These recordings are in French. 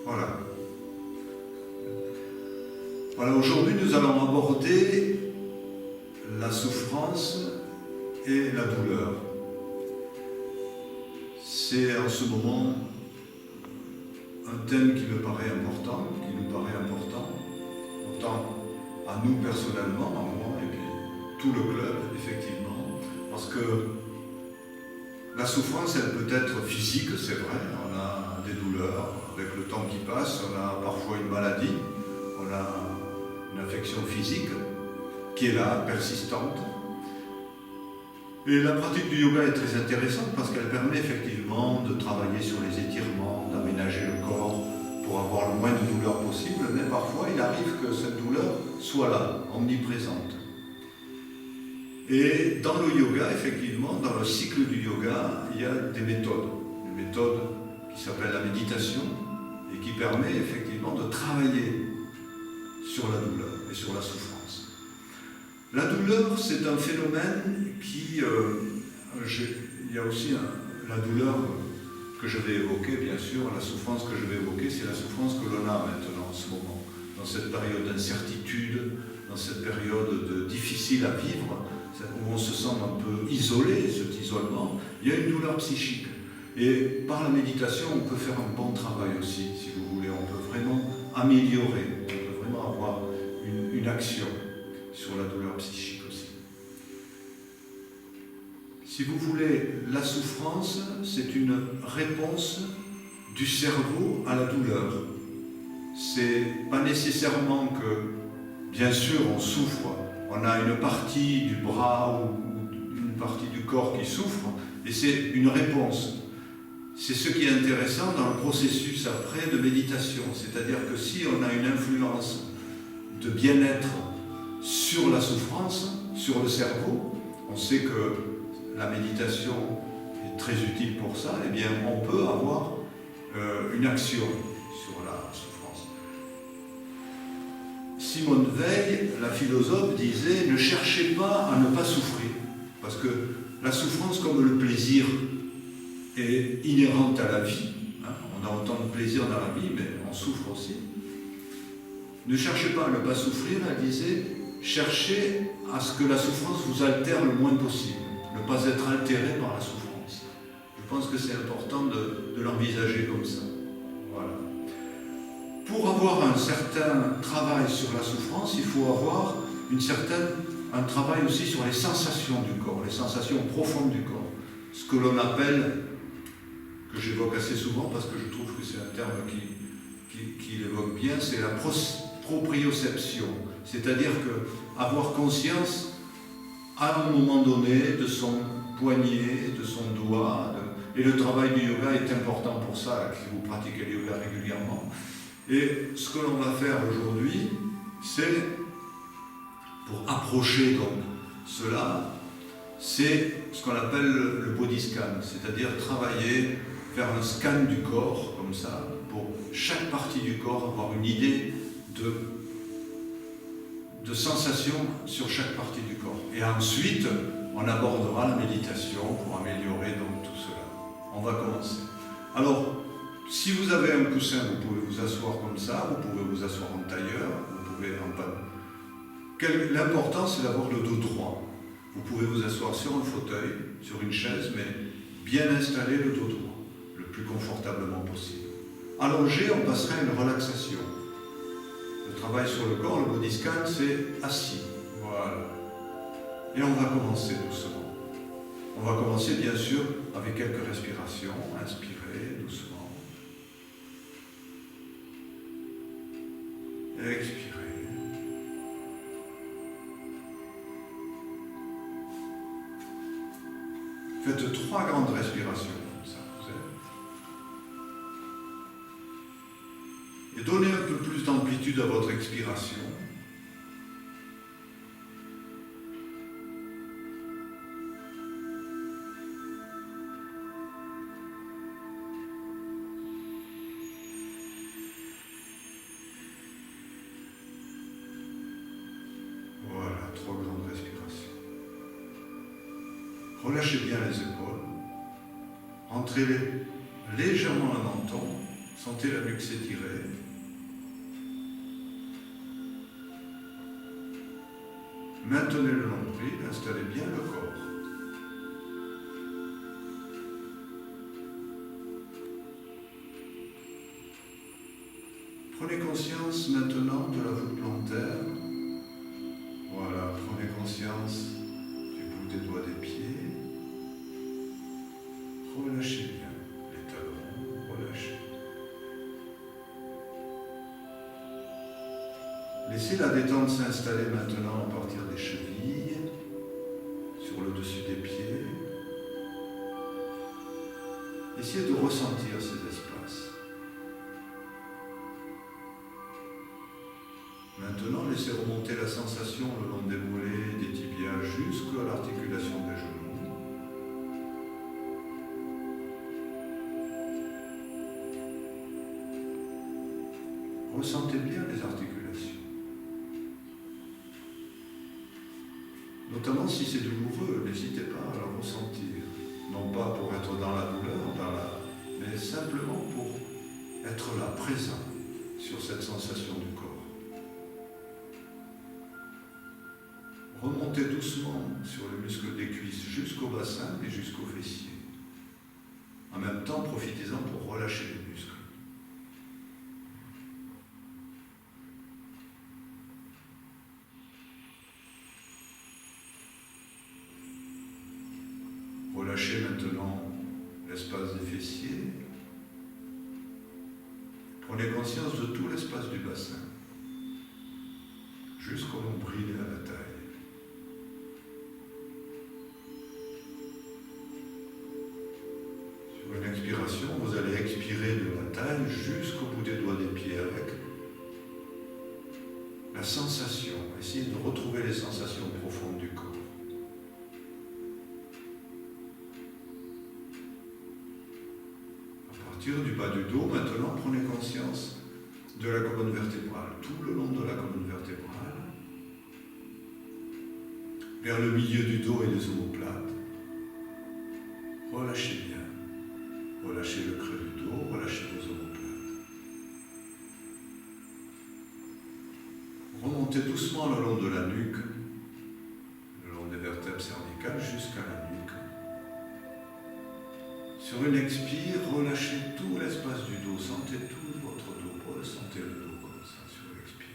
Voilà. Voilà, aujourd'hui nous allons aborder la souffrance et la douleur. C'est en ce moment un thème qui me paraît important, qui nous paraît important, autant à nous personnellement, à moi et puis tout le club, effectivement, parce que la souffrance, elle peut être physique, c'est vrai, on a des douleurs avec le temps qui passe, on a parfois une maladie, on a une affection physique qui est là, persistante. Et la pratique du yoga est très intéressante parce qu'elle permet effectivement de travailler sur les étirements, d'aménager le corps pour avoir le moins de douleur possible, mais parfois il arrive que cette douleur soit là, omniprésente. Et dans le yoga, effectivement, dans le cycle du yoga, il y a des méthodes qui s'appellent la méditation et qui permet effectivement de travailler sur la douleur et sur la souffrance. La douleur, c'est un phénomène qui... il y a aussi la douleur que je vais évoquer, bien sûr, la souffrance que je vais évoquer, c'est la souffrance que l'on a maintenant en ce moment, dans cette période d'incertitude, dans cette période difficile à vivre, où on se sent un peu isolé, cet isolement, il y a une douleur psychique. Et par la méditation, on peut faire un bon travail aussi, si vous voulez, on peut vraiment améliorer, on peut vraiment avoir une action sur la douleur psychique aussi. Si vous voulez, la souffrance, c'est une réponse du cerveau à la douleur. C'est pas nécessairement que, bien sûr, on souffre, on a une partie du bras ou une partie du corps qui souffre, et c'est une réponse. C'est ce qui est intéressant dans le processus après de méditation, c'est-à-dire que si on a une influence de bien-être sur la souffrance, sur le cerveau, on sait que la méditation est très utile pour ça, eh bien on peut avoir une action sur la souffrance. Simone Veil, la philosophe, disait « Ne cherchez pas à ne pas souffrir », parce que la souffrance comme le plaisir est inhérente à la vie. On a autant de plaisir dans la vie, mais on souffre aussi. Ne cherchez pas à ne pas souffrir, elle disait, cherchez à ce que la souffrance vous altère le moins possible, ne pas être altéré par la souffrance. Je pense que c'est important de l'envisager comme ça. Voilà. Pour avoir un certain travail sur la souffrance, il faut avoir un travail aussi sur les sensations du corps, les sensations profondes du corps. Ce que l'on appelle, que j'évoque assez souvent parce que je trouve que c'est un terme qui l'évoque bien, c'est la proprioception. C'est-à-dire avoir conscience à un moment donné de son poignet, de son doigt. Et le travail du yoga est important pour ça, si vous pratiquez le yoga régulièrement. Et ce que l'on va faire aujourd'hui, c'est, pour approcher donc cela, c'est ce qu'on appelle le body scan, c'est-à-dire travailler, faire un scan du corps, comme ça, pour chaque partie du corps avoir une idée de sensation sur chaque partie du corps. Et ensuite, on abordera la méditation pour améliorer donc tout cela. On va commencer. Alors, si vous avez un coussin, vous pouvez vous asseoir comme ça, vous pouvez vous asseoir en tailleur, vous pouvez en panneau. L'important, c'est d'avoir le dos droit. Vous pouvez vous asseoir sur un fauteuil, sur une chaise, mais bien installer le dos droit, le plus confortablement possible. Allongé, on passera à une relaxation. Le travail sur le corps, le body scan, c'est assis. Voilà. Et on va commencer doucement. On va commencer, bien sûr, avec quelques respirations. Inspirez doucement. Expirez. Faites 3 grandes respirations comme ça. Et donnez un peu plus d'amplitude à votre expiration. Voilà, 3 grandes respirations. Relâchez bien les épaules. Rentrez légèrement le menton. Sentez la nuque s'étirer. Maintenez le nombril, installez bien le corps. Prenez conscience maintenant de la voûte plantaire. Voilà, prenez conscience du bout des doigts des pieds. Relâchez bien les talons, relâchez. Laissez la détente s'installer maintenant à partir des chevilles, sur le dessus des pieds. Essayez de ressentir ces espaces. Maintenant, laissez remonter la sensation le long des mollets, des tibias jusqu'à l'articulation des genoux. Ressentez bien les articulations. Notamment si c'est douloureux, n'hésitez pas à le ressentir. Non pas pour être dans la douleur, mais simplement pour être là, présent sur cette sensation du corps. Remontez doucement sur le muscle des cuisses jusqu'au bassin et jusqu'au fessier. En même temps, profitez-en pour relâcher les muscles. Relâchez maintenant l'espace des fessiers. Prenez conscience de tout l'espace du bassin, jusqu'au nombril et à la taille. Sur une expiration, vous allez expirer de la taille jusqu'au bout des doigts des pieds avec la sensation. Essayez de retrouver les sensations profondes du corps. À partir du bas du dos, maintenant, prenez conscience de la colonne vertébrale, tout le long de la colonne vertébrale, vers le milieu du dos et des omoplates. Relâchez bien. Relâchez le creux du dos, relâchez vos omoplates. Remontez doucement le long de la nuque, le long des vertèbres cervicales jusqu'à la nuque. Sur une expire, relâchez tout l'espace du dos, sentez tout votre dos, ressentez le dos comme ça sur l'expire.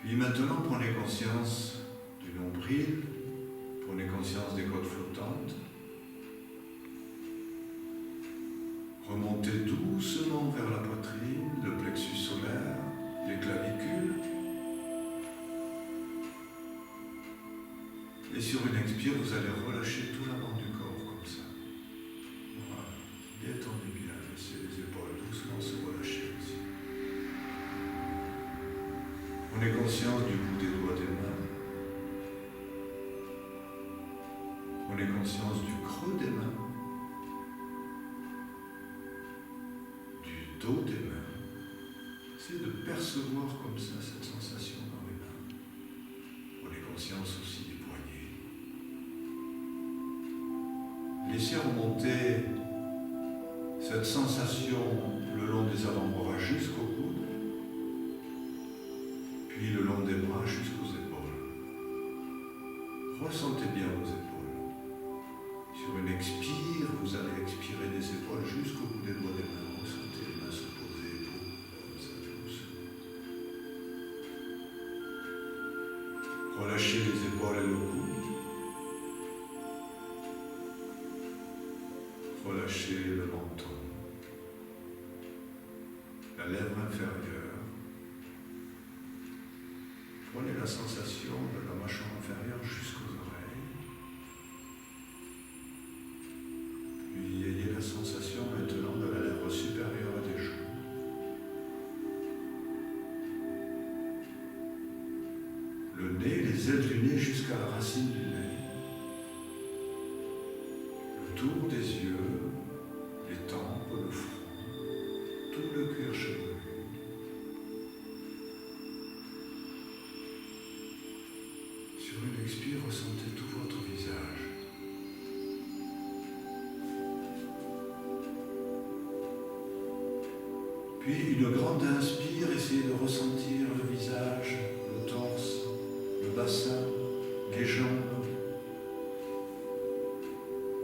Puis maintenant, prenez conscience du nombril, prenez conscience des côtes flottantes. Remontez doucement vers la poitrine, le plexus solaire, les clavicules. Et sur une expire, vous allez relâcher tout l'avant du corps comme ça. Voilà. Détendez bien, laissez les épaules doucement se relâcher aussi. Prenez conscience du bout des doigts des mains. Prenez conscience du creux des mains, du dos des mains. Essayez de percevoir comme ça cette sensation dans les mains. Prenez conscience aussi des poignets. Laissez remonter cette sensation le long des avant-bras jusqu'au coude, puis le long des bras jusqu'aux épaules. Ressentez bien vos épaules. Sur une expire, vous allez expirer des épaules jusqu'au bout des doigts des mains. Ressentez les mains se poser, comme ça, doucement. Relâchez les épaules et le coude. Relâchez le menton, la lèvre inférieure. Prenez la sensation de la mâchoire inférieure jusqu'aux oreilles. Puis ayez la sensation maintenant de la lèvre supérieure et des joues. Le nez, les ailes du nez jusqu'à la racine du nez. Le tour des yeux, les tempes, le front, tout le cuir chevelu. Sur une expire, ressentez tout votre visage. Puis une grande inspire, essayez de ressentir le visage, le torse, le bassin, les jambes.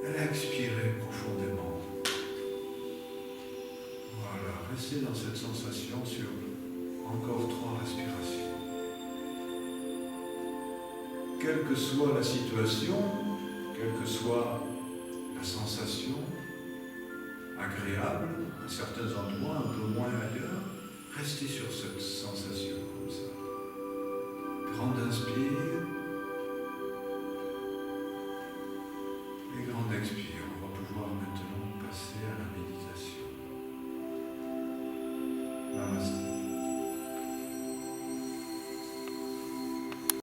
Et expirez profondément. Voilà, restez dans cette sensation sur encore 3 respirations. Quelle que soit la situation, quelle que soit la sensation, agréable, à certains endroits, un peu moins ailleurs, restez sur cette sensation comme ça. Grande inspire.